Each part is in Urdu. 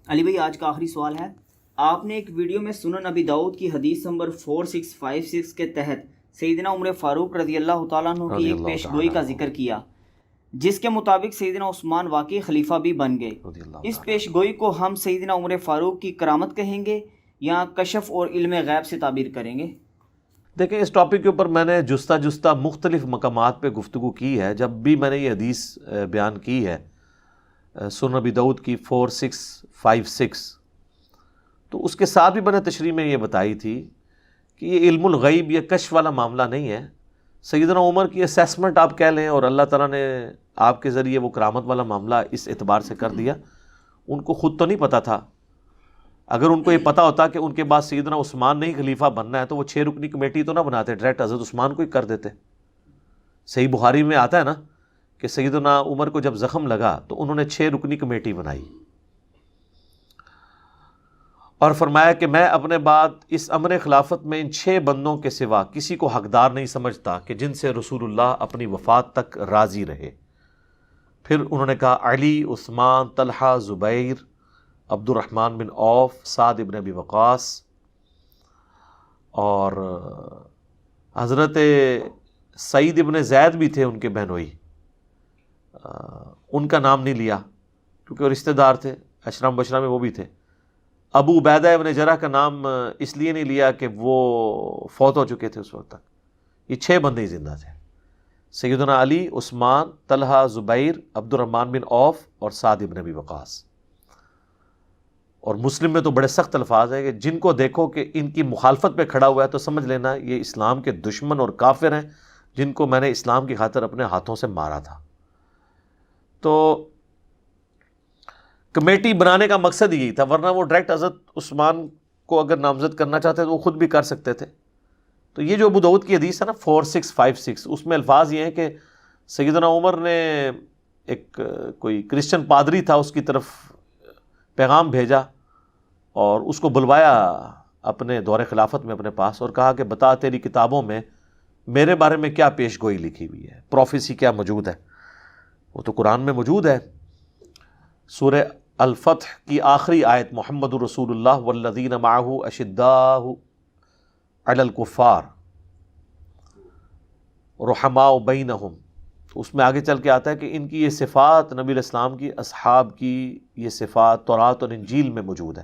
علی بھائی آج کا آخری سوال ہے، آپ نے ایک ویڈیو میں سنن ابی داؤد کی حدیث نمبر 4656 کے تحت سیدنا عمر فاروق رضی اللہ تعالیٰ عنہ کی رضی ایک اللہ پیش تعالیٰ گوئی کا عنہ ذکر کیا جس کے مطابق سیدنا عثمان واقعی خلیفہ بھی بن گئے۔ رضی اللہ اس تعالیٰ پیش عنہ۔ گوئی کو ہم سیدنا عمر فاروق کی کرامت کہیں گے یا کشف اور علم غیب سے تعبیر کریں گے؟ دیکھیں، اس ٹاپک کے اوپر میں نے جستہ مختلف مقامات پہ گفتگو کی ہے۔ جب بھی میں نے یہ حدیث بیان کی ہے سنن ابی داؤد کی 4656، تو اس کے ساتھ بھی میں نے تشریح میں یہ بتائی تھی کہ یہ علم الغیب، یہ کشف والا معاملہ نہیں ہے۔ سیدنا عمر کی اسیسمنٹ آپ کہہ لیں، اور اللہ تعالیٰ نے آپ کے ذریعے وہ کرامت والا معاملہ اس اعتبار سے کر دیا، ان کو خود تو نہیں پتہ تھا۔ اگر ان کو یہ پتہ ہوتا کہ ان کے بعد سیدنا عثمان نہیں خلیفہ بننا ہے تو وہ 6 رکنی کمیٹی تو نہ بناتے، ڈائریکٹ حضرت عثمان کو ہی کر دیتے۔ صحیح بخاری میں آتا ہے نا کہ سیدنا عمر کو جب زخم لگا تو انہوں نے 6 رکنی کمیٹی بنائی اور فرمایا کہ میں اپنے بعد اس امر خلافت میں ان 6 بندوں کے سوا کسی کو حقدار نہیں سمجھتا کہ جن سے رسول اللہ اپنی وفات تک راضی رہے۔ پھر انہوں نے کہا علی، عثمان، طلحہ، زبیر، عبد الرحمن بن عوف، سعد ابن ابی وقاص، اور حضرت سعید ابن زید بھی تھے ان کے بہنوئی، ان کا نام نہیں لیا کیونکہ وہ رشتہ دار تھے، عشرہ مبشرہ میں وہ بھی تھے۔ ابو عبیدہ ابن جرح کا نام اس لیے نہیں لیا کہ وہ فوت ہو چکے تھے اس وقت تک۔ یہ 6 بندے ہی زندہ تھے، سیدنا علی، عثمان، طلحہ، زبیر، عبد الرحمن بن عوف اور سعد ابن ابی وقاص۔ اور مسلم میں تو بڑے سخت الفاظ ہیں کہ جن کو دیکھو کہ ان کی مخالفت پہ کھڑا ہوا ہے تو سمجھ لینا یہ اسلام کے دشمن اور کافر ہیں، جن کو میں نے اسلام کی خاطر اپنے ہاتھوں سے مارا تھا۔ تو کمیٹی بنانے کا مقصد یہی تھا، ورنہ وہ ڈائریکٹ حضرت عثمان کو اگر نامزد کرنا چاہتے تو وہ خود بھی کر سکتے تھے۔ تو یہ جو ابو داؤد کی حدیث ہے نا 4656، اس میں الفاظ یہ ہیں کہ سیدنا عمر نے ایک کوئی کرسچن پادری تھا، اس کی طرف پیغام بھیجا اور اس کو بلوایا اپنے دور خلافت میں اپنے پاس، اور کہا کہ بتا تیری کتابوں میں میرے بارے میں کیا پیش گوئی لکھی ہوئی ہے، پروفیسی کیا موجود ہے؟ وہ تو قرآن میں موجود ہے۔ سورہ الفتح کی آخری آیت محمد رسول اللہ والذین معہ اشداء علی الکفار رحماء بینہم، تو اس میں آگے چل کے آتا ہے کہ ان کی یہ صفات، نبی علیہ السلام کی اصحاب کی یہ صفات تورات اور انجیل میں موجود ہے۔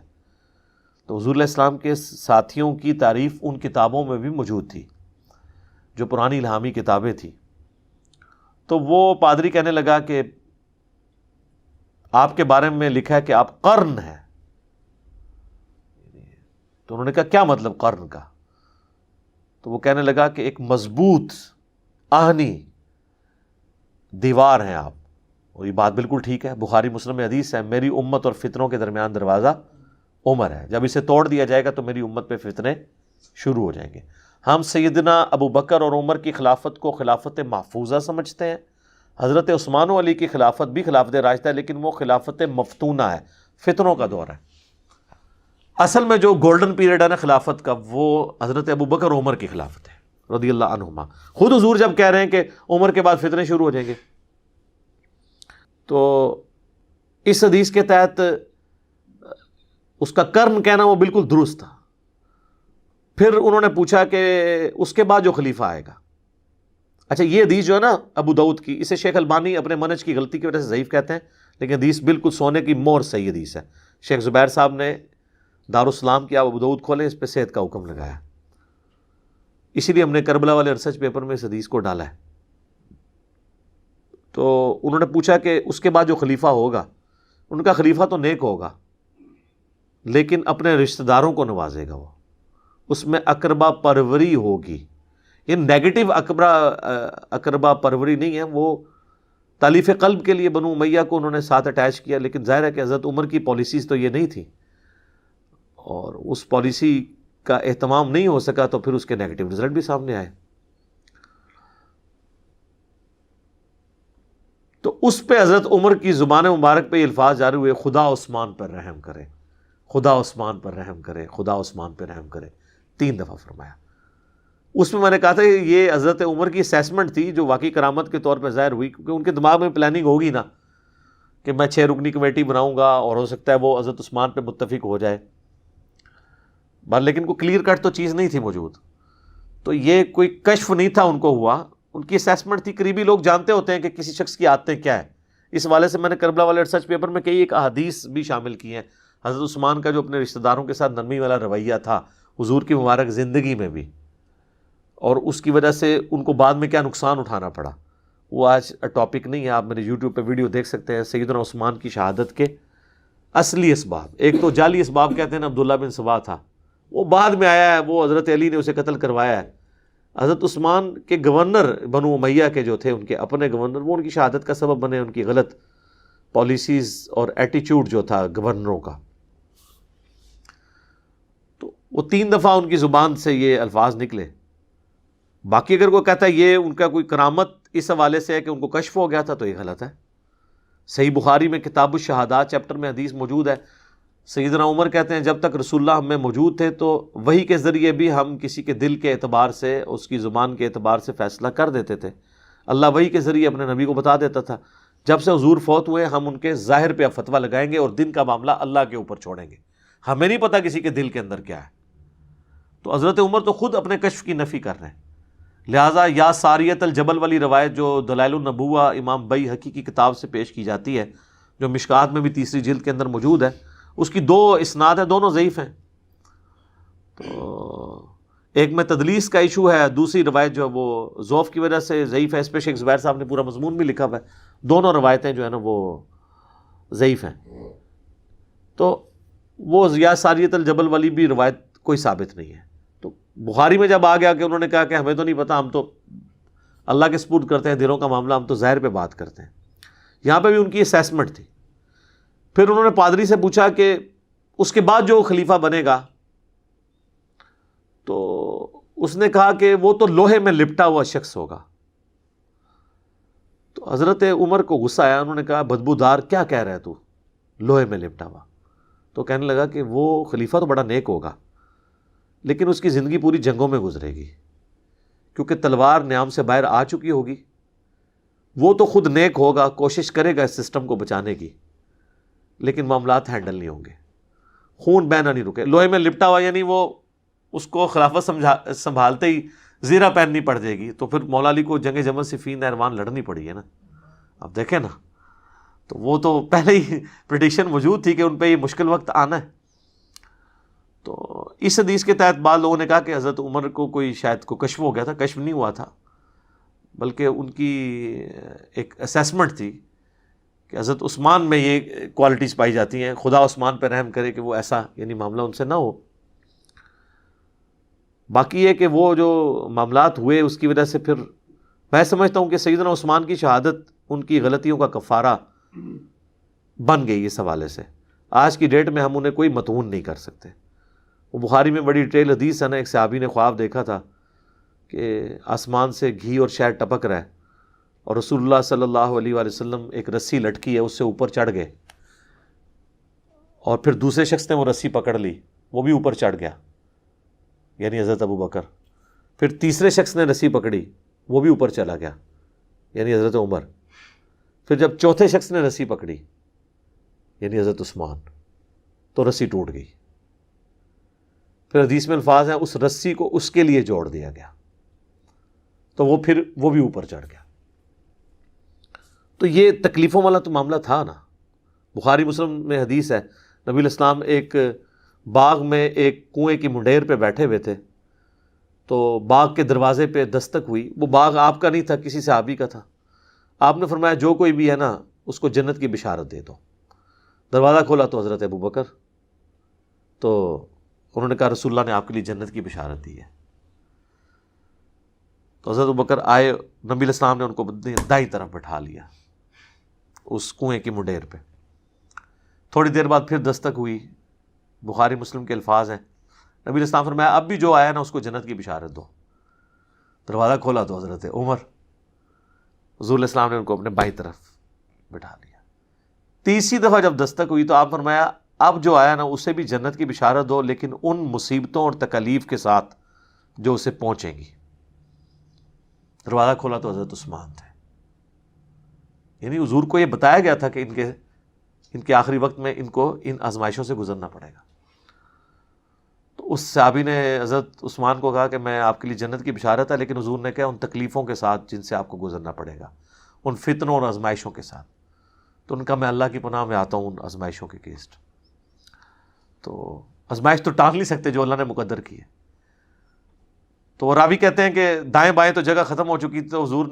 تو حضور علیہ السلام کے ساتھیوں کی تعریف ان کتابوں میں بھی موجود تھی جو پرانی الہامی کتابیں تھیں۔ تو وہ پادری کہنے لگا کہ آپ کے بارے میں لکھا ہے کہ آپ قرن ہیں۔ تو انہوں نے کہا کیا مطلب قرن کا؟ تو وہ کہنے لگا کہ ایک مضبوط آہنی دیوار ہیں آپ، اور یہ بات بالکل ٹھیک ہے۔ بخاری مسلم میں حدیث ہے میری امت اور فتنوں کے درمیان دروازہ عمر ہے، جب اسے توڑ دیا جائے گا تو میری امت پہ فتنے شروع ہو جائیں گے۔ ہم سیدنا ابو بکر اور عمر کی خلافت کو خلافت محفوظہ سمجھتے ہیں، حضرت عثمان و علی کی خلافت بھی خلافت راشدہ ہے، لیکن وہ خلافت مفتونہ ہے، فتنوں کا دور ہے۔ اصل میں جو گولڈن پیریڈ ہے نا خلافت کا، وہ حضرت ابو بکر اور عمر کی خلافت ہے رضی اللہ عنہما۔ خود حضور جب کہہ رہے ہیں کہ عمر کے بعد فتنے شروع ہو جائیں گے، تو اس حدیث کے تحت اس کا کرن کہنا وہ بالکل درست تھا۔ پھر انہوں نے پوچھا کہ اس کے بعد جو خلیفہ آئے گا، اچھا یہ حدیث جو ہے نا ابو داؤد کی، اسے شیخ البانی اپنے منہج کی غلطی کی وجہ سے ضعیف کہتے ہیں، لیکن حدیث بالکل سونے کی مہر صحیح حدیث ہے۔ شیخ زبیر صاحب نے دارالسلام کی آپ ابو داؤد کھولے، اس پہ صحت کا حکم لگایا، اسی لیے ہم نے کربلا والے ریسرچ پیپر میں اس حدیث کو ڈالا ہے۔ تو انہوں نے پوچھا کہ اس کے بعد جو خلیفہ ہوگا، ان کا خلیفہ تو نیک ہوگا لیکن اپنے رشتہ داروں کو نوازے گا، وہ اس میں اقربا پروری ہوگی۔ یہ نیگیٹو اقربا پروری نہیں ہے، وہ تالیف قلب کے لیے بنو امیہ کو انہوں نے ساتھ اٹیچ کیا، لیکن ظاہر ہے کہ حضرت عمر کی پالیسیز تو یہ نہیں تھی، اور اس پالیسی کا اہتمام نہیں ہو سکا تو پھر اس کے نیگیٹو رزلٹ بھی سامنے آئے۔ تو اس پہ حضرت عمر کی زبان مبارک پہ یہ الفاظ جاری ہوئے، خدا عثمان پر رحم کرے، خدا عثمان پر رحم کرے، خدا عثمان پر رحم کرے، 3 دفعہ فرمایا۔ اس میں نے کہا تھا کہ یہ حضرت عمر کی اسیسمنٹ تھی جو واقعی کرامت کے طور پہ ظاہر ہوئی، کیونکہ ان کے دماغ میں پلاننگ ہوگی نا کہ میں 6 رکنی کمیٹی بناؤں گا اور ہو سکتا ہے وہ حضرت عثمان پہ متفق ہو جائے، لیکن کوئی کلیئر کٹ تو چیز نہیں تھی موجود. تو یہ کوئی کشف نہیں تھا ان کو ہوا، ان کی اسیسمنٹ تھی. قریبی لوگ جانتے ہوتے ہیں کہ کسی شخص کی عادتیں کیا ہے. اس حوالے سے میں نے کربلا والے ریسرچ پیپر میں کئی ایک احادیث بھی شامل کی ہیں. حضرت عثمان کا جو اپنے رشتہ داروں کے ساتھ نرمی والا رویہ تھا حضور کی مبارک زندگی میں بھی، اور اس کی وجہ سے ان کو بعد میں کیا نقصان اٹھانا پڑا، وہ آج ٹاپک نہیں ہے. آپ میرے یوٹیوب پہ ویڈیو دیکھ سکتے ہیں سیدنا عثمان کی شہادت کے اصلی اسباب. ایک تو جعلی اسباب کہتے ہیں نا، عبداللہ بن سبا تھا، وہ بعد میں آیا ہے، وہ حضرت علی نے اسے قتل کروایا ہے. حضرت عثمان کے گورنر بنو امیہ کے جو تھے، ان کے اپنے گورنر، وہ ان کی شہادت کا سبب بنے. ان کی غلط پالیسیز اور ایٹیچیوڈ جو تھا گورنروں کا. تو وہ 3 دفعہ ان کی زبان سے یہ الفاظ نکلے. باقی اگر کوئی کہتا ہے یہ ان کا کوئی کرامت اس حوالے سے ہے کہ ان کو کشف ہو گیا تھا، تو یہ غلط ہے. صحیح بخاری میں کتاب الشہادات چیپٹر میں حدیث موجود ہے. سیدنا عمر کہتے ہیں جب تک رسول اللہ ہم میں موجود تھے تو وحی کے ذریعے بھی ہم کسی کے دل کے اعتبار سے، اس کی زبان کے اعتبار سے فیصلہ کر دیتے تھے. اللہ وحی کے ذریعے اپنے نبی کو بتا دیتا تھا. جب سے حضور فوت ہوئے ہم ان کے ظاہر پہ اب فتویٰ لگائیں گے اور دن کا معاملہ اللہ کے اوپر چھوڑیں گے. ہمیں نہیں پتا کسی کے دل کے اندر کیا ہے. تو حضرت عمر تو خود اپنے کشف کی نفی کر رہے ہیں. لہٰذا یا ساریت الجبل والی روایت جو دلائل النبوہ امام بیہقی کی کتاب سے پیش کی جاتی ہے، جو مشکات میں بھی 3 جلد کے اندر موجود ہے، اس کی 2 اسناد ہیں، دونوں ضعیف ہیں. تو ایک میں تدلیس کا ایشو ہے، دوسری روایت جو ہے وہ ضعف کی وجہ سے ضعیف ہے. اس پہ شیخ زبیر صاحب نے پورا مضمون بھی لکھا ہوا ہے. دونوں روایتیں جو ہے نا وہ ضعیف ہیں. تو وہ یا ساریت الجبل والی بھی روایت کوئی ثابت نہیں ہے. تو بخاری میں جب آ گیا کہ انہوں نے کہا کہ ہمیں تو نہیں پتا، ہم تو اللہ کے سپرد کرتے ہیں دلوں کا معاملہ، ہم تو ظاہر پہ بات کرتے ہیں. یہاں پہ بھی ان کی اسیسمنٹ تھی. پھر انہوں نے پادری سے پوچھا کہ اس کے بعد جو خلیفہ بنے گا، تو اس نے کہا کہ وہ تو لوہے میں لپٹا ہوا شخص ہوگا. تو حضرت عمر کو غصہ آیا. انہوں نے کہا بدبودار کیا کہہ رہا ہے تو، لوہے میں لپٹا ہوا. تو کہنے لگا کہ وہ خلیفہ تو بڑا نیک ہوگا، لیکن اس کی زندگی پوری جنگوں میں گزرے گی، کیونکہ تلوار نیام سے باہر آ چکی ہوگی. وہ تو خود نیک ہوگا، کوشش کرے گا اس سسٹم کو بچانے کی، لیکن معاملات ہینڈل نہیں ہوں گے، خون بہنا نہیں رکے. لوہے میں لپٹا ہوا یعنی وہ اس کو خلافت سنبھالتے ہی زیرہ پہننی پڑ جائے گی. تو پھر مولا علی کو جنگ جمل صفین نہروان لڑنی پڑی ہے نا. اب دیکھیں نا، تو وہ تو پہلے ہی پریڈکشن موجود تھی کہ ان پہ یہ مشکل وقت آنا ہے. تو اس حدیث کے تحت بعض لوگوں نے کہا کہ حضرت عمر کو کوئی شاید کو کشف ہو گیا تھا. کشف نہیں ہوا تھا، بلکہ ان کی ایک اسیسمنٹ تھی کہ حضرت عثمان میں یہ کوالٹیز پائی جاتی ہیں، خدا عثمان پہ رحم کرے کہ وہ ایسا یعنی معاملہ ان سے نہ ہو. باقی یہ کہ وہ جو معاملات ہوئے اس کی وجہ سے پھر میں سمجھتا ہوں کہ سیدنا عثمان کی شہادت ان کی غلطیوں کا کفارہ بن گئی. اس حوالے سے آج کی ڈیٹ میں ہم انہیں کوئی متون نہیں کر سکتے. وہ بخاری میں بڑی ڈیٹیل حدیث ہے نا، ایک صحابی نے خواب دیکھا تھا کہ آسمان سے گھی اور شہد ٹپک رہا ہے، اور رسول اللہ صلی اللہ علیہ وآلہ وسلم ایک رسی لٹکی ہے اس سے اوپر چڑھ گئے، اور پھر دوسرے شخص نے وہ رسی پکڑ لی، وہ بھی اوپر چڑھ گیا، یعنی حضرت ابو بکر. پھر تیسرے شخص نے رسی پکڑی، وہ بھی اوپر چلا گیا، یعنی حضرت عمر. پھر جب چوتھے شخص نے رسی پکڑی، یعنی حضرت عثمان، تو رسی ٹوٹ گئی. پھر حدیث میں الفاظ ہیں اس رسی کو اس کے لیے جوڑ دیا گیا، تو وہ بھی اوپر چڑھ گیا. تو یہ تکلیفوں والا تو معاملہ تھا نا. بخاری مسلم میں حدیث ہے، نبی علیہ السلام ایک باغ میں ایک کنویں کی منڈیر پہ بیٹھے ہوئے تھے، تو باغ کے دروازے پہ دستک ہوئی. وہ باغ آپ کا نہیں تھا، کسی صحابی کا تھا. آپ نے فرمایا جو کوئی بھی ہے نا اس کو جنت کی بشارت دے دو. دروازہ کھولا تو حضرت ابو بکر. تو انہوں نے کہا رسول اللہ نے آپ کے لیے جنت کی بشارت دی ہے. تو حضرت ابو بکر آئے، نبی علیہ السلام نے ان کو دائیں طرف بٹھا لیا اس کنویں کی منڈیر پہ. تھوڑی دیر بعد پھر دستک ہوئی. بخاری مسلم کے الفاظ ہیں، نبی علیہ السلام فرمایا اب بھی جو آیا نا اس کو جنت کی بشارت دو. دروازہ کھولا تو حضرت عمر. حضور علیہ السلام نے ان کو اپنے بائیں طرف بٹھا لیا. تیسری دفعہ جب دستک ہوئی تو آپ فرمایا اب جو آیا نا اسے بھی جنت کی بشارت دو، لیکن ان مصیبتوں اور تکالیف کے ساتھ جو اسے پہنچیں گی. دروازہ کھولا تو حضرت عثمان تھے. یعنی حضور کو یہ بتایا گیا تھا کہ ان کے ان کے آخری وقت میں ان کو ان آزمائشوں سے گزرنا پڑے گا۔ تو اس صحابی نے حضرت عثمان کو کہا کہ میں آپ کے لیے جنت کی بشارت ہے، لیکن حضور نے کہا ان تکلیفوں کے ساتھ جن سے آپ کو گزرنا پڑے گا، ان فتنوں اور آزمائشوں کے ساتھ۔ تو ان کا میں اللہ کی پناہ میں آتا ہوں ان آزمائشوں کے اگینسٹ۔ تو آزمائش تو ٹال نہیں سکتے جو اللہ نے مقدر کی ہے۔ تو وہ راوی کہتے ہیں کہ دائیں بائیں تو جگہ ختم ہو چکی، تو حضور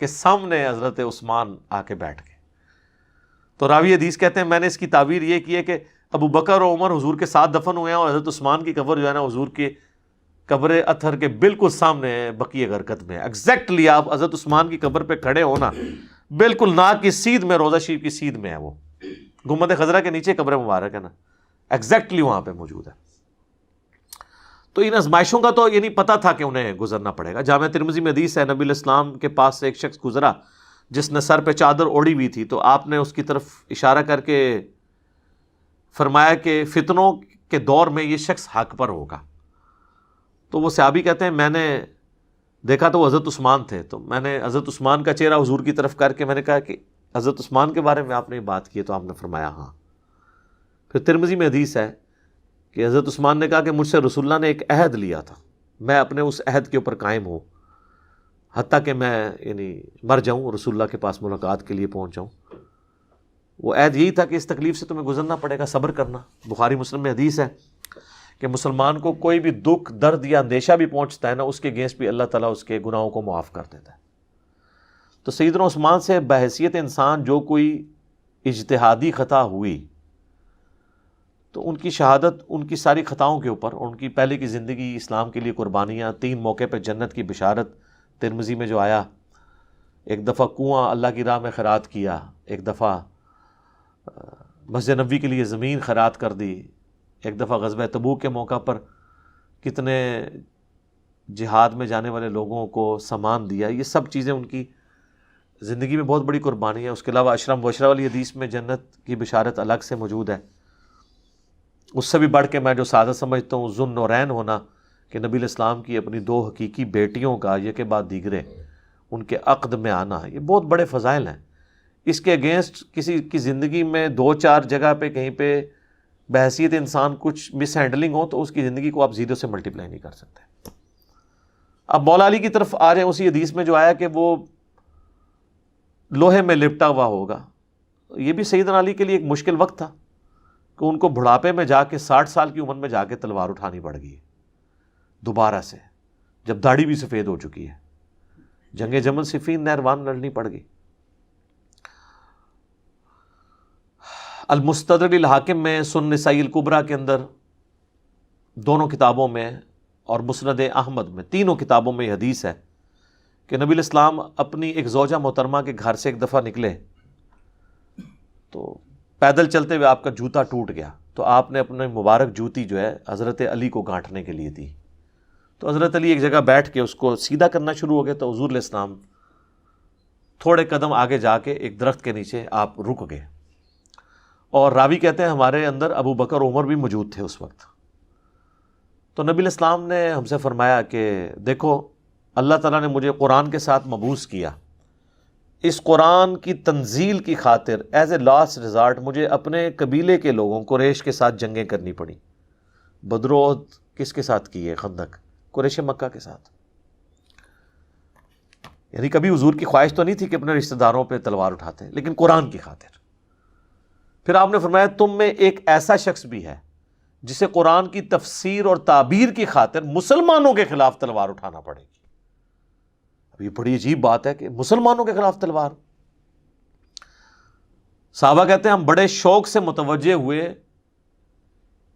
کے سامنے حضرت عثمان آ کے بیٹھ گئے۔ تو راوی حدیث کہتے ہیں میں نے اس کی تعبیر یہ کی ہے کہ ابو بکر اور عمر حضور کے ساتھ دفن ہوئے ہیں، اور حضرت عثمان کی قبر جو ہے نا حضور کے قبر اطہر کے بالکل سامنے ہے، بقیع غرقد میں۔ ایگزیکٹلی آپ حضرت عثمان کی قبر پہ کھڑے ہونا، بالکل ناک کی سیدھ میں، روضہ شریف کی سیدھ میں ہے، وہ گنبد خضرا کے نیچے قبر مبارک ہے نا، ایگزیکٹلی وہاں پہ موجود ہے۔ تو ان آزمائشوں کا تو یہ نہیں پتہ تھا کہ انہیں گزرنا پڑے گا۔ جامع ترمذی میں حدیث ہے، نبی علیہ السلام کے پاس سے ایک شخص گزرا جس نے سر پہ چادر اوڑھی ہوئی تھی، تو آپ نے اس کی طرف اشارہ کر کے فرمایا کہ فتنوں کے دور میں یہ شخص حق پر ہوگا۔ تو وہ صحابی کہتے ہیں میں نے دیکھا تو وہ حضرت عثمان تھے، تو میں نے حضرت عثمان کا چہرہ حضور کی طرف کر کے میں نے کہا کہ حضرت عثمان کے بارے میں آپ نے بات کی ہے؟ تو آپ نے فرمایا ہاں۔ پھر ترمذی میں حدیث ہے کہ حضرت عثمان نے کہا کہ مجھ سے رسول اللہ نے ایک عہد لیا تھا، میں اپنے اس عہد کے اوپر قائم ہوں، حتیٰ کہ میں مر جاؤں، رسول اللہ کے پاس ملاقات کے لیے پہنچ جاؤں۔ وہ عہد یہی تھا کہ اس تکلیف سے تمہیں گزرنا پڑے گا، صبر کرنا۔ بخاری مسلم میں حدیث ہے کہ مسلمان کو کوئی بھی دکھ، درد یا اندیشہ بھی پہنچتا ہے نا، اس کے اگینسٹ بھی اللہ تعالیٰ اس کے گناہوں کو معاف کر دیتا ہے۔ تو سیدنا عثمان سے بحیثیت انسان جو کوئی اجتہادی خطا ہوئی، تو ان کی شہادت ان کی ساری خطاؤں کے اوپر، اور ان کی پہلے کی زندگی، اسلام کے لیے قربانیاں، 3 موقع پہ جنت کی بشارت ترمذی میں جو آیا، ایک دفعہ کنواں اللہ کی راہ میں خیرات کیا، ایک دفعہ مسجد نبوی کے لیے زمین خیرات کر دی، ایک دفعہ غزوہ تبوک کے موقع پر کتنے جہاد میں جانے والے لوگوں کو سامان دیا۔ یہ سب چیزیں ان کی زندگی میں بہت بڑی قربانی ہے۔ اس کے علاوہ اشرم مبشرہ والی حدیث میں جنت کی بشارت الگ سے موجود ہے۔ اس سے بھی بڑھ کے میں جو سعادت سمجھتا ہوں ذو النورین ہونا، کہ نبی علیہ السلام کی اپنی 2 حقیقی بیٹیوں کا یہ کے بعد دیگرے ان کے عقد میں آنا، یہ بہت بڑے فضائل ہیں۔ اس کے اگینسٹ کسی کی زندگی میں 2-4 جگہ پہ کہیں پہ بحیثیت انسان کچھ مس ہینڈلنگ ہو، تو اس کی زندگی کو آپ 0 سے ملٹیپلائی نہیں کر سکتے۔ اب مولا علی کی طرف آ رہے ہیں، اسی حدیث میں جو آیا کہ وہ لوہے میں لپٹا ہوا ہوگا۔ یہ بھی سیدنا علی کے لیے ایک مشکل وقت تھا کہ ان کو بڑھاپے میں جا کے 60 سال کی عمر میں جا کے تلوار اٹھانی پڑ گئی دوبارہ سے، جب داڑھی بھی سفید ہو چکی ہے۔ جنگ جمل صفین نہروان لڑنی پڑ گئی۔ المستدرک الحاکم میں، سنن نسائی الکبریٰ کے اندر، دونوں کتابوں میں، اور مسند احمد میں، تینوں کتابوں میں یہ حدیث ہے کہ نبی علیہ السلام اپنی ایک زوجہ محترمہ کے گھر سے ایک دفعہ نکلے تو پیدل چلتے ہوئے آپ کا جوتا ٹوٹ گیا، تو آپ نے اپنے مبارک جوتی جو ہے حضرت علی کو گانٹھنے کے لیے دی۔ تو حضرت علی ایک جگہ بیٹھ کے اس کو سیدھا کرنا شروع ہو گئے، تو حضور علیہ السلام تھوڑے قدم آگے جا کے ایک درخت کے نیچے آپ رک گئے، اور راوی کہتے ہیں ہمارے اندر ابو بکر عمر بھی موجود تھے اس وقت۔ تو نبی علیہ السلام نے ہم سے فرمایا کہ دیکھو اللہ تعالیٰ نے مجھے قرآن کے ساتھ مبعوث کیا، اس قرآن کی تنزیل کی خاطر ایز اے لاسٹ ریزارٹ مجھے اپنے قبیلے کے لوگوں قریش کے ساتھ جنگیں کرنی پڑی۔ بدر و احد کس کے ساتھ کی ہے؟ خندق قریش مکہ کے ساتھ۔ یعنی کبھی حضور کی خواہش تو نہیں تھی کہ اپنے رشتہ داروں پہ تلوار اٹھاتے، لیکن قرآن کی خاطر۔ پھر آپ نے فرمایا تم میں ایک ایسا شخص بھی ہے جسے قرآن کی تفسیر اور تعبیر کی خاطر مسلمانوں کے خلاف تلوار اٹھانا پڑے گی۔ اب یہ بڑی عجیب بات ہے کہ مسلمانوں کے خلاف تلوار۔ صحابہ کہتے ہیں ہم بڑے شوق سے متوجہ ہوئے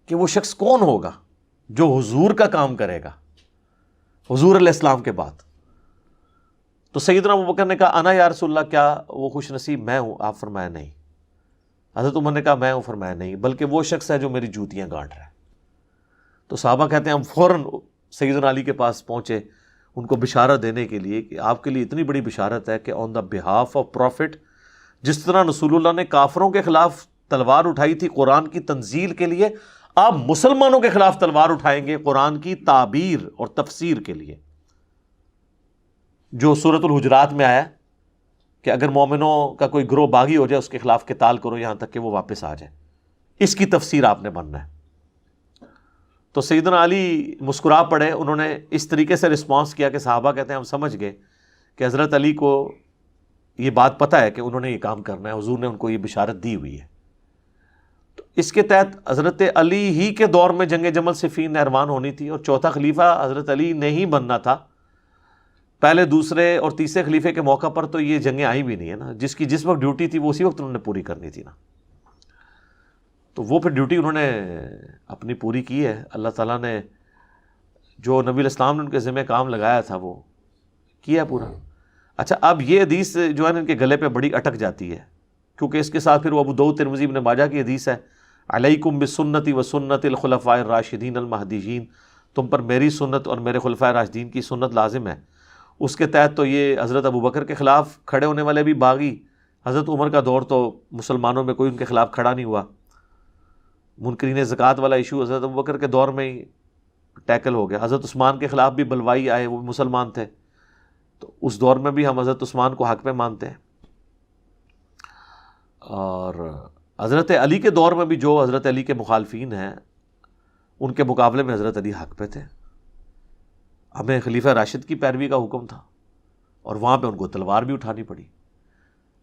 کہ وہ شخص کون ہوگا جو حضور کا کام کرے گا حضور علیہ السلام کے بعد۔ تو سیدنا ابوبکر نے کہا انا یا رسول اللہ، کیا وہ خوش نصیب میں ہوں؟ آپ فرمایا نہیں۔ حضرت عمر نے کہا میں ہوں؟ فرمایا نہیں، بلکہ وہ شخص ہے جو میری جوتیاں گانٹ رہا ہے۔ تو صحابہ کہتے ہیں ہم فوراً سیدنا علی کے پاس پہنچے ان کو بشارت دینے کے لیے کہ آپ کے لیے اتنی بڑی بشارت ہے کہ آن دا بہاف آف پروفٹ، جس طرح رسول اللہ نے کافروں کے خلاف تلوار اٹھائی تھی قرآن کی تنزیل کے لیے، آپ مسلمانوں کے خلاف تلوار اٹھائیں گے قرآن کی تعبیر اور تفسیر کے لیے۔ جو سورۃ الحجرات میں آیا کہ اگر مومنوں کا کوئی گروہ باغی ہو جائے اس کے خلاف قتال کرو یہاں تک کہ وہ واپس آ جائے. اس کی تفسیر آپ نے بننا ہے. تو سیدنا علی مسکرا پڑے. انہوں نے اس طریقے سے رسپانس کیا کہ صحابہ کہتے ہیں ہم سمجھ گئے کہ حضرت علی کو یہ بات پتہ ہے کہ انہوں نے یہ کام کرنا ہے, حضور نے ان کو یہ بشارت دی ہوئی ہے. تو اس کے تحت حضرت علی ہی کے دور میں جنگ جمل صفین نہروان ہونی تھی, اور چوتھا خلیفہ حضرت علی نے ہی بننا تھا. پہلے دوسرے اور تیسرے خلیفے کے موقع پر تو یہ جنگیں آئی بھی نہیں ہے نا. جس وقت ڈیوٹی تھی وہ اسی وقت انہوں نے پوری کرنی تھی نا. تو وہ پھر ڈیوٹی انہوں نے اپنی پوری کی ہے. اللہ تعالیٰ نے جو نبی الاسلام نے ان کے ذمہ کام لگایا تھا وہ کیا پورا. اچھا, اب یہ حدیث جو ہے نا ان کے گلے پہ بڑی اٹک جاتی ہے, کیونکہ اس کے ساتھ پھر وہ ابو داؤد ترمذی ابن ماجہ کی حدیث ہے, علیکم بسنتی و سنت الخلفاء الراشدین المہدیین, تم پر میری سنت اور میرے خلفاء راشدین کی سنت لازم ہے. اس کے تحت تو یہ حضرت ابو بکر کے خلاف کھڑے ہونے والے بھی باغی, حضرت عمر کا دور تو مسلمانوں میں کوئی ان کے خلاف کھڑا نہیں ہوا. منکرین زکوٰۃ والا ایشو حضرت ابو بکر کے دور میں ہی ٹیکل ہو گیا. حضرت عثمان کے خلاف بھی بلوائی آئے, وہ بھی مسلمان تھے, تو اس دور میں بھی ہم حضرت عثمان کو حق پہ مانتے ہیں. اور حضرت علی کے دور میں بھی جو حضرت علی کے مخالفین ہیں ان کے مقابلے میں حضرت علی حق پہ تھے. ہمیں خلیفہ راشد کی پیروی کا حکم تھا اور وہاں پہ ان کو تلوار بھی اٹھانی پڑی.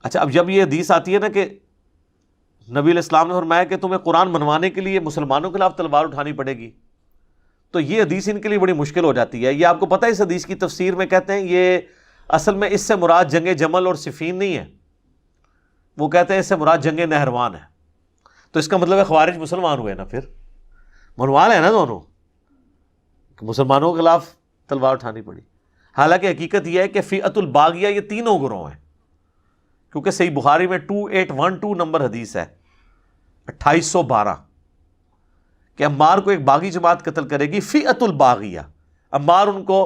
اچھا, اب جب یہ حدیث آتی ہے نا کہ نبی علیہ السلام نے فرمایا کہ تمہیں قرآن منوانے کے لیے مسلمانوں کے خلاف تلوار اٹھانی پڑے گی, تو یہ حدیث ان کے لیے بڑی مشکل ہو جاتی ہے. یہ آپ کو پتہ ہے اس حدیث کی تفسیر میں کہتے ہیں یہ اصل میں اس سے مراد جنگ جمل اور صفین نہیں ہے, وہ کہتے ہیں اس سے مراد جنگ نہروان ہے. تو اس کا مطلب ہے خوارج مسلمان ہوئے نا, پھر منوا لے نا دونوں, مسلمانوں کے خلاف تلوار اٹھانی پڑی. حالانکہ حقیقت یہ ہے کہ فئۃ الباغیہ یہ تینوں گروہ ہیں, کیونکہ صحیح بخاری میں 2812 نمبر حدیث ہے 2812 کہ عمار کو ایک باغی جماعت قتل کرے گی. فئۃ الباغیہ, عمار ان کو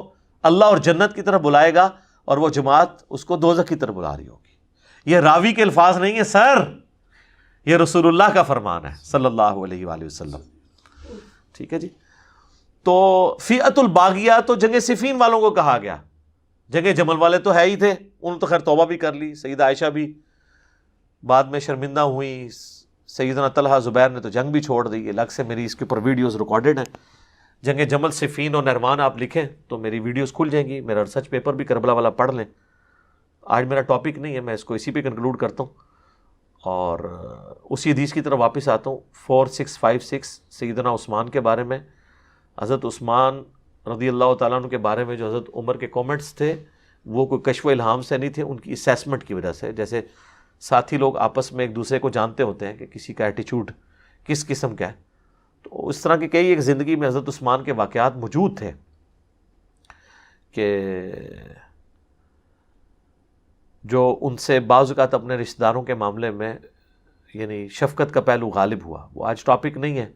اللہ اور جنت کی طرف بلائے گا اور وہ جماعت اس کو دوزخ کی طرف بلا رہی ہوگی. یہ راوی کے الفاظ نہیں ہیں سر, یہ رسول اللہ کا فرمان ہے صلی اللہ علیہ وآلہ وسلم. ٹھیک ہے جی. تو فئۃ الباغیہ تو جنگ صفین والوں کو کہا گیا, جنگ جمل والے تو ہے ہی تھے, انہوں نے تو خیر توبہ بھی کر لی. سیدہ عائشہ بھی بعد میں شرمندہ ہوئی, سیدنا طلحہ زبیر نے تو جنگ بھی چھوڑ دی. الگ سے میری اس کے اوپر ویڈیوز ریکارڈڈ ہیں. جنگ جمل صفین اور نہروان آپ لکھیں تو میری ویڈیوز کھل جائیں گی. میرا ریسرچ پیپر بھی کربلا والا پڑھ لیں. آج میرا ٹاپک نہیں ہے, میں اس کو اسی پہ کنکلوڈ کرتا ہوں اور اسی حدیث کی طرف واپس آتا ہوں. 4656 سیدنا عثمان کے بارے میں. حضرت عثمان رضی اللہ تعالیٰ عنہ کے بارے میں جو حضرت عمر کے کومنٹس تھے وہ کوئی کشف و الہام سے نہیں تھے, ان کی اسیسمنٹ کی وجہ سے. جیسے ساتھی لوگ آپس میں ایک دوسرے کو جانتے ہوتے ہیں کہ کسی کا ایٹیچیوڈ کس قسم کا ہے, تو اس طرح کے کئی ایک زندگی میں حضرت عثمان کے واقعات موجود تھے کہ جو ان سے بعض اوقات اپنے رشتہ داروں کے معاملے میں یعنی شفقت کا پہلو غالب ہوا. وہ آج ٹاپک نہیں ہے,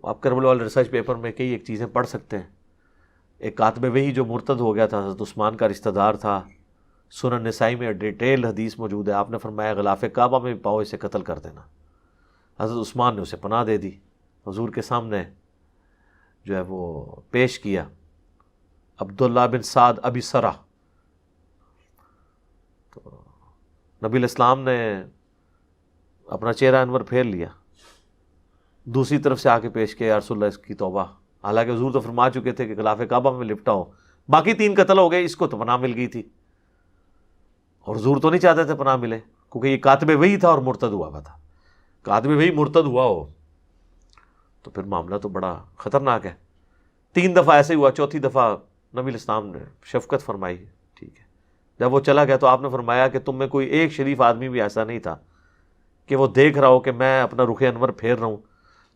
آپ کربلا والے ریسرچ پیپر میں کئی ایک چیزیں پڑھ سکتے ہیں. ایک کاتب وحی جو مرتد ہو گیا تھا, حضرت عثمان کا رشتہ دار تھا, سنن نسائی میں ڈیٹیل حدیث موجود ہے. آپ نے فرمایا غلاف کعبہ میں بھی پاؤ اسے قتل کر دینا. حضرت عثمان نے اسے پناہ دے دی, حضور کے سامنے جو ہے وہ پیش کیا. عبداللہ بن سعد ابی سرہ, تو نبی علیہ السلام نے اپنا چہرہ انور پھیر لیا, دوسری طرف سے آ کے پیش کیا, یا رسول اللہ اس کی توبہ. حالانکہ حضور تو فرما چکے تھے کہ غلاف کعبہ میں لپٹا ہو. باقی 3 قتل ہو گئے, اس کو تو پناہ مل گئی تھی, اور حضور تو نہیں چاہتے تھے پناہ ملے, کیونکہ یہ کاتب وحی تھا اور مرتد ہوا تھا. کاتب وحی مرتد ہوا ہو تو پھر معاملہ تو بڑا خطرناک ہے. 3 دفعہ ایسے ہوا, چوتھی دفعہ نبی علیہ السلام نے شفقت فرمائی. ٹھیک ہے, جب وہ چلا گیا تو آپ نے فرمایا کہ تم میں کوئی ایک شریف آدمی بھی ایسا نہیں تھا کہ وہ دیکھ رہا ہو کہ میں اپنا رخ انور پھیر رہا ہوں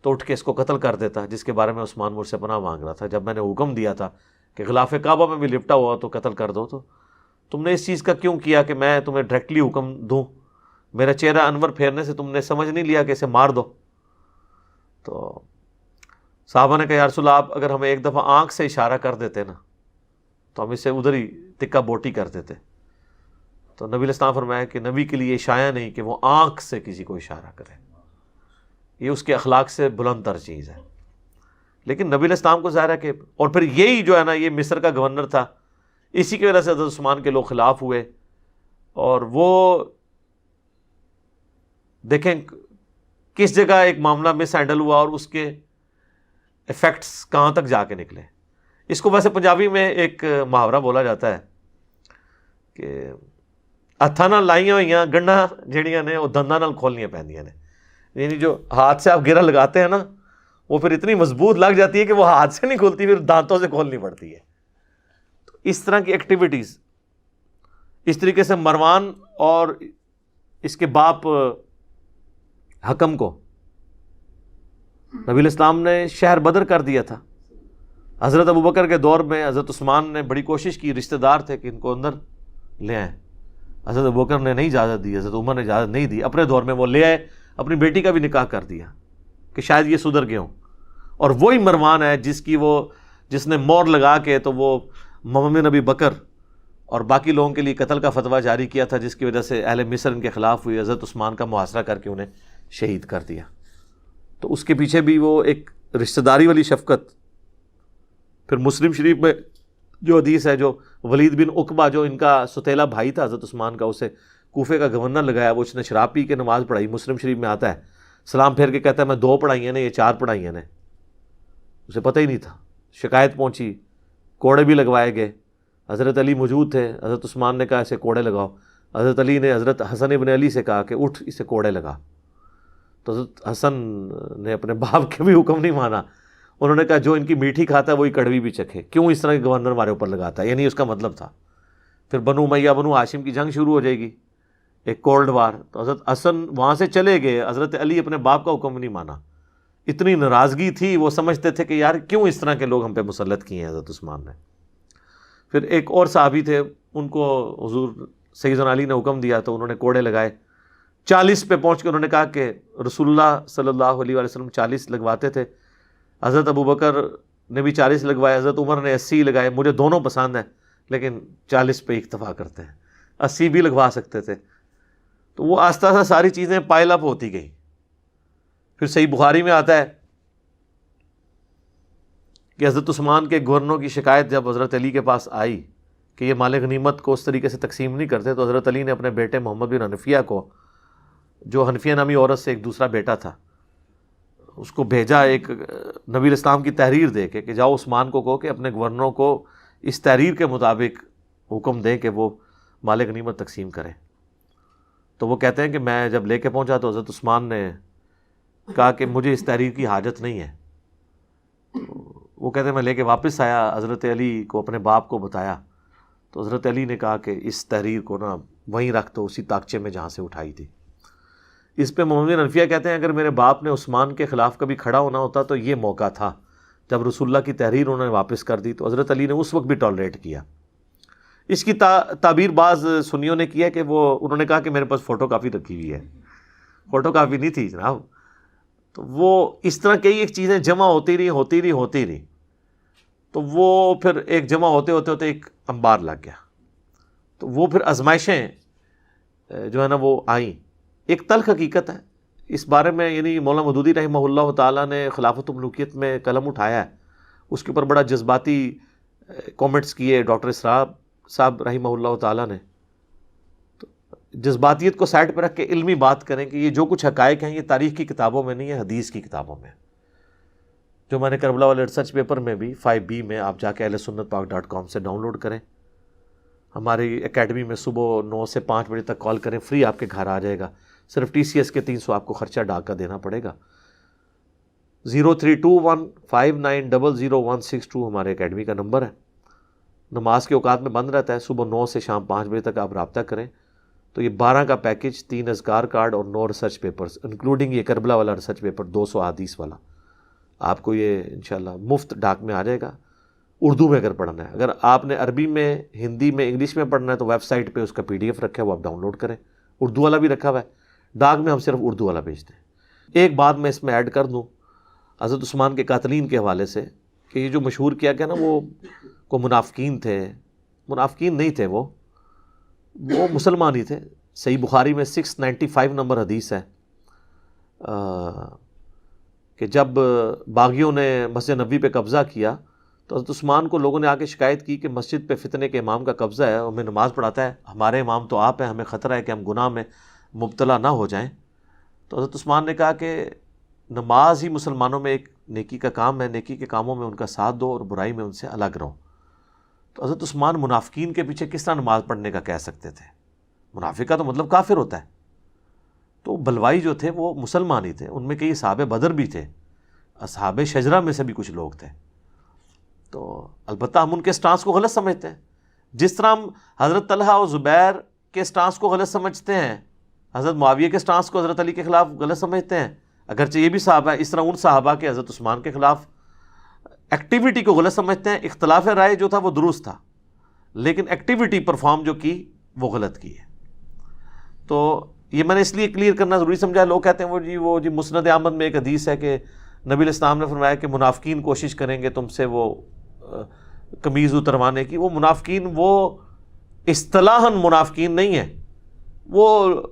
تو اٹھ کے اس کو قتل کر دیتا, جس کے بارے میں عثمان مجھ سے پناہ مانگ رہا تھا. جب میں نے حکم دیا تھا کہ غلاف کعبہ میں بھی لپٹا ہوا تو قتل کر دو, تو تم نے اس چیز کا کیوں کیا کہ میں تمہیں ڈائریکٹلی حکم دوں؟ میرا چہرہ انور پھیرنے سے تم نے سمجھ نہیں لیا کہ اسے مار دو؟ تو صحابہ نے کہا یا رسول اللہ, آپ اگر ہمیں ایک دفعہ آنکھ سے اشارہ کر دیتے نا تو ہم اسے ادھر ہی تکا بوٹی کر دیتے. تو نبی علیہ السلام فرمایا کہ نبی کے لیے شایع نہیں کہ وہ آنکھ سے کسی کو اشارہ کرے, یہ اس کے اخلاق سے بلند تر چیز ہے. لیکن نبی علیہ السلام کو ظاہر ہے کہ, اور پھر یہی جو ہے نا یہ مصر کا گورنر تھا, اسی کی وجہ سے حضرت عثمان کے لوگ خلاف ہوئے اور وہ دیکھیں کس جگہ ایک معاملہ مس ہینڈل ہوا اور اس کے ایفیکٹس کہاں تک جا کے نکلے. اس کو ویسے پنجابی میں ایک محاورہ بولا جاتا ہے کہ ہاتھاں نال لائیاں ہوئیاں گنڈاں جہڑیاں نے وہ دنداں نال کھولنیاں پیندیاں نے. یعنی جو ہاتھ سے آپ گرہ لگاتے ہیں نا وہ پھر اتنی مضبوط لگ جاتی ہے کہ وہ ہاتھ سے نہیں کھولتی, پھر دانتوں سے کھولنی پڑتی ہے. تو اس طرح کی ایکٹیویٹیز, اس طریقے سے مروان اور اس کے باپ حکم کو نبی الاسلام نے شہر بدر کر دیا تھا. حضرت ابوبکر کے دور میں حضرت عثمان نے بڑی کوشش کی, رشتہ دار تھے کہ ان کو اندر لے آئیں. حضرت ابوبکر نے نہیں اجازت دی, حضرت عمر نے اجازت نہیں دی. اپنے دور میں وہ لے آئے, اپنی بیٹی کا بھی نکاح کر دیا کہ شاید یہ سدھر گئے ہوں. اور وہی مروان ہے جس نے مور لگا کے تو وہ محمد نبی بکر اور باقی لوگوں کے لیے قتل کا فتویٰ جاری کیا تھا, جس کی وجہ سے اہل مصر ان کے خلاف ہوئی. حضرت عثمان کا محاصرہ کر کے انہیں شہید کر دیا. تو اس کے پیچھے بھی وہ ایک رشتہ داری والی شفقت. پھر مسلم شریف میں جو حدیث ہے, جو ولید بن عقبہ جو ان کا ستیلا بھائی تھا حضرت عثمان کا, اسے کوفے کا گورنر لگایا, وہ اس نے شراب پی کے نماز پڑھائی. مسلم شریف میں آتا ہے, سلام پھیر کے کہتا ہے میں 2 پڑھائی نے, یہ 4 پڑھائی نے. اسے پتہ ہی نہیں تھا. شکایت پہنچی, کوڑے بھی لگوائے گئے. حضرت علی موجود تھے, حضرت عثمان نے کہا اسے کوڑے لگاؤ. حضرت علی نے حضرت حسن ابن علی سے کہا کہ اٹھ اسے کوڑے لگا. تو حضرت حسن نے اپنے باپ کے بھی حکم نہیں مانا. انہوں نے کہا جو ان کی میٹھی کھاتا ہے وہی کڑوی بھی چکھے, کیوں اس طرح کے گورنر ہمارے اوپر لگاتا ہے. یعنی اس کا مطلب تھا. پھر بنو امیہ بنو ہاشم کی جنگ شروع ہو جائے گی, ایک کولڈ وار. تو حضرت حسن وہاں سے چلے گئے, حضرت علی اپنے باپ کا حکم نہیں مانا. اتنی ناراضگی تھی, وہ سمجھتے تھے کہ یار کیوں اس طرح کے لوگ ہم پہ مسلط کیے ہیں حضرت عثمان نے. پھر ایک اور صحابی تھے, ان کو حضور سیدنا علی نے حکم دیا تو انہوں نے کوڑے لگائے. 40 پہ پہنچ کے انہوں نے کہا کہ رسول اللہ صلی اللہ علیہ وسلم 40 لگواتے تھے, حضرت ابوبکر نے بھی 40 لگوائے, حضرت عمر نے 80 لگائے. مجھے دونوں پسند ہیں لیکن 40 پہ اکتفا کرتے ہیں, 80 بھی لگوا سکتے تھے. تو وہ آہستہ آہستہ ساری چیزیں پائل اپ ہوتی گئی. پھر صحیح بخاری میں آتا ہے کہ حضرت عثمان کے گورنروں کی شکایت جب حضرت علی کے پاس آئی کہ یہ مال غنیمت کو اس طریقے سے تقسیم نہیں کرتے, تو حضرت علی نے اپنے بیٹے محمد بن حنفیہ کو, جو حنفیہ نامی عورت سے ایک دوسرا بیٹا تھا, اس کو بھیجا ایک نبی الاسلام کی تحریر دے کے کہ جاؤ عثمان کو کہو کہ اپنے گورنروں کو اس تحریر کے مطابق حکم دیں کہ وہ مال غنیمت تقسیم کریں. تو وہ کہتے ہیں کہ میں جب لے کے پہنچا تو حضرت عثمان نے کہا کہ مجھے اس تحریر کی حاجت نہیں ہے. وہ کہتے ہیں میں لے کے واپس آیا, حضرت علی کو اپنے باپ کو بتایا تو حضرت علی نے کہا کہ اس تحریر کو نا وہیں رکھ دو, اسی طاقچے میں جہاں سے اٹھائی تھی. اس پہ محمد بن حنفیہ کہتے ہیں اگر میرے باپ نے عثمان کے خلاف کبھی کھڑا ہونا ہوتا تو یہ موقع تھا جب رسول اللہ کی تحریر انہوں نے واپس کر دی. تو حضرت علی نے اس وقت بھی ٹالریٹ کیا. اس کی تعبیر بعض سنیوں نے کیا کہ وہ انہوں نے کہا کہ میرے پاس فوٹو کاپی رکھی ہوئی ہے. فوٹو کاپی نہیں تھی جناب. تو وہ اس طرح کئی ایک چیزیں جمع ہوتی رہی. تو وہ پھر ایک جمع ہوتے ایک انبار لگ گیا. تو وہ پھر آزمائشیں جو ہے نا وہ آئیں. ایک تلخ حقیقت ہے اس بارے میں, یعنی مولانا مودودی رحمہ اللہ تعالیٰ نے خلافت الملوکیت میں قلم اٹھایا ہے, اس کے اوپر بڑا جذباتی کومنٹس کیے ڈاکٹر اسرار صاحب رحمہ اللہ تعالیٰ نے. تو جذباتیت کو سائڈ پہ رکھ کے علمی بات کریں کہ یہ جو کچھ حقائق ہیں یہ تاریخ کی کتابوں میں نہیں ہے, حدیث کی کتابوں میں, جو میں نے کربلا والے ریسرچ پیپر میں بھی 5B میں آپ جا کے ahlsunnatpak.com سے ڈاؤن لوڈ کریں. ہماری اکیڈمی میں صبح 9 سے 5 بجے تک کال کریں, فری آپ کے گھر آ جائے گا. صرف TCS کے 300 آپ کو خرچہ ڈاک کا دینا پڑے گا. 032159000162 ہمارے اکیڈمی کا نمبر ہے. نماز کے اوقات میں بند رہتا ہے, صبح 9 سے شام 5 بجے تک آپ رابطہ کریں. تو یہ 12 کا پیکج, 3 اذکار کارڈ اور 9 ریسرچ پیپرز انکلوڈنگ یہ کربلا والا ریسرچ پیپر 200 احادیث والا, آپ کو یہ انشاءاللہ مفت ڈاک میں آ جائے گا. اردو میں اگر پڑھنا ہے, اگر آپ نے عربی میں, ہندی میں, انگلش میں پڑھنا ہے تو ویب سائٹ پہ اس کا PDF رکھا ہے, وہ آپ ڈاؤن لوڈ کریں. اردو والا بھی رکھا ہوا ہے, ڈاک میں ہم صرف اردو والا بھیجتے ہیں. ایک بات میں اس میں ایڈ کر دوں حضرت عثمان کے قاتلین کے حوالے سے, کہ یہ جو مشہور کیا گیا نا وہ کو منافقین تھے. منافقین نہیں تھے, وہ مسلمان ہی تھے. صحیح بخاری میں 695 نمبر حدیث ہے کہ جب باغیوں نے مسجد نبوی پہ قبضہ کیا تو حضرت عثمان کو لوگوں نے آ کے شکایت کی کہ مسجد پہ فتنے کے امام کا قبضہ ہے، ہمیں نماز پڑھاتا ہے، ہمارے امام تو آپ ہیں، ہمیں خطرہ ہے کہ ہم گناہ میں مبتلا نہ ہو جائیں۔ تو حضرت عثمان نے کہا کہ نماز ہی مسلمانوں میں ایک نیکی کا کام ہے، نیکی کے کاموں میں ان کا ساتھ دو اور برائی میں ان سے الگ رہو۔ تو حضرت عثمان منافقین کے پیچھے کس طرح نماز پڑھنے کا کہہ سکتے تھے؟ منافق کا تو مطلب کافر ہوتا ہے۔ تو بلوائی جو تھے وہ مسلمان ہی تھے، ان میں کئی اصحاب بدر بھی تھے، اصحاب شجرہ میں سے بھی کچھ لوگ تھے۔ تو البتہ ہم ان کے سٹانس کو غلط سمجھتے ہیں، جس طرح ہم حضرت طلحہ اور زبیر کے سٹانس کو غلط سمجھتے ہیں، حضرت معاویہ کے سٹانس کو حضرت علی کے خلاف غلط سمجھتے ہیں، اگرچہ یہ بھی صحابہ ہے، اس طرح ان صحابہ کے حضرت عثمان کے خلاف ایکٹیویٹی کو غلط سمجھتے ہیں۔ اختلاف رائے جو تھا وہ درست تھا، لیکن ایکٹیویٹی پرفارم جو کی وہ غلط کی ہے۔ تو یہ میں نے اس لیے کلیئر کرنا ضروری سمجھا۔ لوگ کہتے ہیں وہ جی مسند احمد میں ایک حدیث ہے کہ نبی علیہ السلام نے فرمایا کہ منافقین کوشش کریں گے تم سے وہ قمیض اتروانے کی۔ وہ منافقین وہ اصطلاحاً منافقین نہیں ہیں، وہ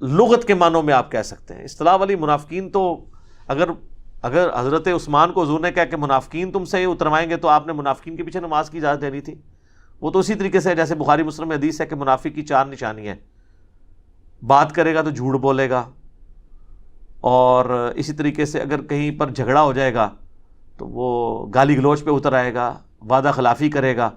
لغت کے معنوں میں آپ کہہ سکتے ہیں۔ اصطلاح والی منافقین تو اگر حضرت عثمان کو حضور نے کہا کہ منافقین تم سے اتروائیں گے تو آپ نے منافقین کے پیچھے نماز کی اجازت دینی تھی۔ وہ تو اسی طریقے سے جیسے بخاری مسلم میں حدیث ہے کہ منافق کی 4 نشانیاں ہیں، بات کرے گا تو جھوٹ بولے گا، اور اسی طریقے سے اگر کہیں پر جھگڑا ہو جائے گا تو وہ گالی گلوچ پہ اتر آئے گا، وعدہ خلافی کرے گا۔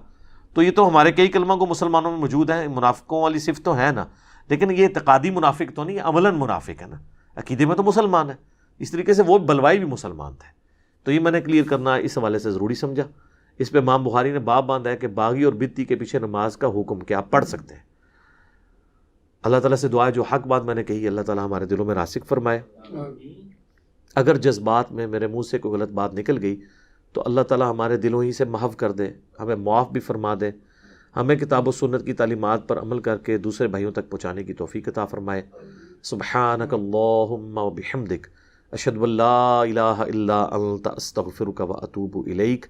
تو یہ تو ہمارے کئی کلموں کو مسلمانوں میں موجود ہیں، منافقوں والی صفت تو ہے نا، لیکن یہ اعتقادی منافق تو نہیں، عملاً منافق ہے نا، عقیدے میں تو مسلمان ہے۔ اس طریقے سے وہ بلوائی بھی مسلمان تھے۔ تو یہ میں نے کلیئر کرنا اس حوالے سے ضروری سمجھا۔ اس پہ امام بخاری نے باب باندھا ہے کہ باغی اور بدتی کے پیچھے نماز کا حکم کیا پڑھ سکتے ہیں۔ اللہ تعالیٰ سے دعا ہے جو حق بات میں نے کہی اللہ تعالیٰ ہمارے دلوں میں راسخ فرمائے۔ اگر جذبات میں میرے منہ سے کوئی غلط بات نکل گئی تو اللہ تعالیٰ ہمارے دلوں ہی سے محو کر دے، ہمیں معاف بھی فرما دے، ہمیں کتاب و سنت کی تعلیمات پر عمل کر کے دوسرے بھائیوں تک پہنچانے کی توفیق عطا فرمائے۔ سبحانک اللہم و بحمدک، اشہد ان لا الہ الا انت، استغفرک و اتوب الیک،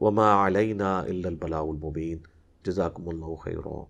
وما علینا الا البلاغ المبین۔ جزاکم اللہ خیرا۔